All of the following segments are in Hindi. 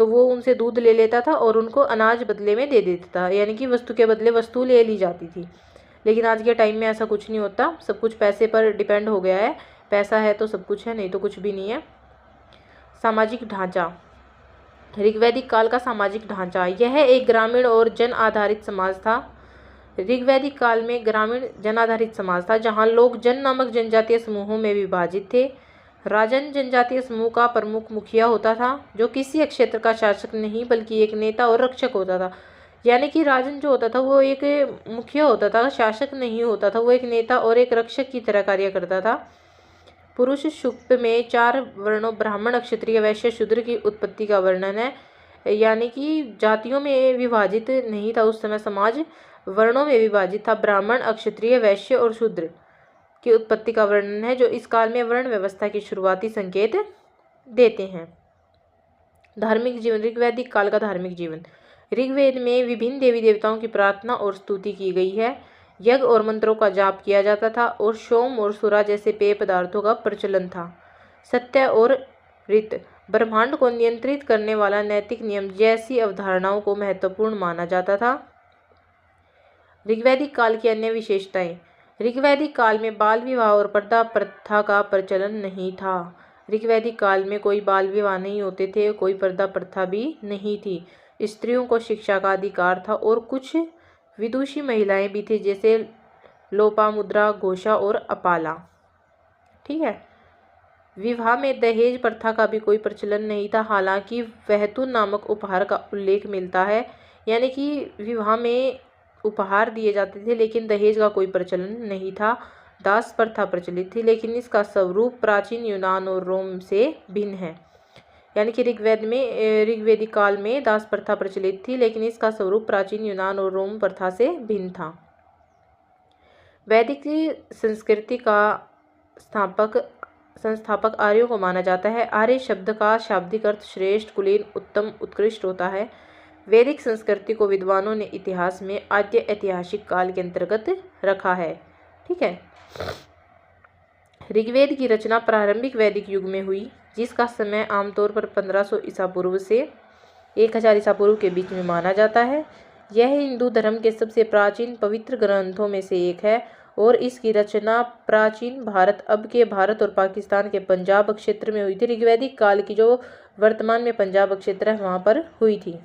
तो वो उनसे दूध ले लेता था और उनको अनाज बदले में दे देता था, यानी कि वस्तु के बदले वस्तु ले ली जाती थी। लेकिन आज के टाइम में ऐसा कुछ नहीं होता, सब कुछ पैसे पर डिपेंड हो गया है। पैसा है तो सब कुछ है, नहीं तो कुछ भी नहीं है। सामाजिक ढांचा। ऋग्वैदिक काल का सामाजिक ढांचा, यह एक ग्रामीण और जन आधारित समाज था। ऋग्वैदिक काल में ग्रामीण जन आधारित समाज था जहाँ लोग जन नामक जनजातीय समूहों में विभाजित थे। राजन जनजातीय समूह का प्रमुख मुखिया होता था, जो किसी एक क्षेत्र का शासक नहीं बल्कि एक नेता और रक्षक होता था। यानी कि राजन जो होता था वो एक मुखिया होता था, शासक नहीं होता था, वो एक नेता और एक रक्षक की तरह कार्य करता था। पुरुष सूक्त में 4 वर्णों ब्राह्मण, क्षत्रिय, वैश्य, शूद्र की उत्पत्ति का वर्णन है। यानी कि जातियों में विभाजित नहीं था उस समय समाज, वर्णों में विभाजित था। ब्राह्मण, अक्षत्रिय, वैश्य और शूद्र की उत्पत्ति का वर्णन है, जो इस काल में वर्ण व्यवस्था की शुरुआती संकेत देते हैं। धार्मिक जीवन। ऋग्वैदिक काल का धार्मिक जीवन। ऋग्वेद में विभिन्न देवी देवताओं की प्रार्थना और स्तुति की गई है। यज्ञ और मंत्रों का जाप किया जाता था और सोम और सुरा जैसे पेय पदार्थों का प्रचलन था। सत्य और ऋत, ब्रह्मांड को नियंत्रित करने वाला नैतिक नियम जैसी अवधारणाओं को महत्वपूर्ण माना जाता था। ऋग्वैदिक काल की अन्य विशेषताएं। ऋग्वैदिक काल में बाल विवाह और पर्दा प्रथा का प्रचलन नहीं था। ऋग्वैदिक काल में कोई बाल विवाह नहीं होते थे, कोई पर्दा प्रथा भी नहीं थी। स्त्रियों को शिक्षा का अधिकार था और कुछ विदुषी महिलाएं भी थी, जैसे लोपामुद्रा, घोषा और अपाला। ठीक है। विवाह में दहेज प्रथा का भी कोई प्रचलन नहीं था, हालांकि वहतुन नामक उपहार का उल्लेख मिलता है। यानी कि विवाह में उपहार दिए जाते थे, लेकिन दहेज का कोई प्रचलन नहीं था। दास प्रथा प्रचलित थी, लेकिन इसका स्वरूप प्राचीन यूनान और रोम से भिन्न है। यानी कि ऋग्वैदिक काल में दास प्रथा प्रचलित थी, लेकिन इसका स्वरूप प्राचीन यूनान और रोम प्रथा से भिन्न था। वैदिक संस्कृति का संस्थापक आर्यों को माना जाता है। आर्य शब्द का शाब्दिक अर्थ श्रेष्ठ, कुलीन, उत्तम, उत्कृष्ट होता है। वैदिक संस्कृति को विद्वानों ने इतिहास में आद्य ऐतिहासिक काल के अंतर्गत रखा है। ठीक है। ऋग्वेद की रचना प्रारंभिक वैदिक युग में हुई, जिसका समय आमतौर पर 1500 ईसा पूर्व से 1000 ईसा पूर्व के बीच में माना जाता है। यह हिंदू धर्म के सबसे प्राचीन पवित्र ग्रंथों में से एक है और इसकी रचना प्राचीन भारत, अब के भारत और पाकिस्तान के पंजाब क्षेत्र में हुई थी। ऋग्वैदिक काल की जो वर्तमान में पंजाब क्षेत्र है वहाँ पर हुई थी।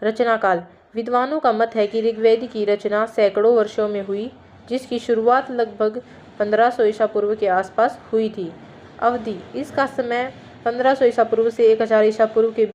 रचना काल। विद्वानों का मत है कि ऋग्वेद की रचना सैकड़ों वर्षों में हुई, जिसकी शुरुआत लगभग 1500 ईसा पूर्व के आसपास हुई थी। अवधि। इसका समय 1500 ईसा पूर्व से 1000 ईसा पूर्व के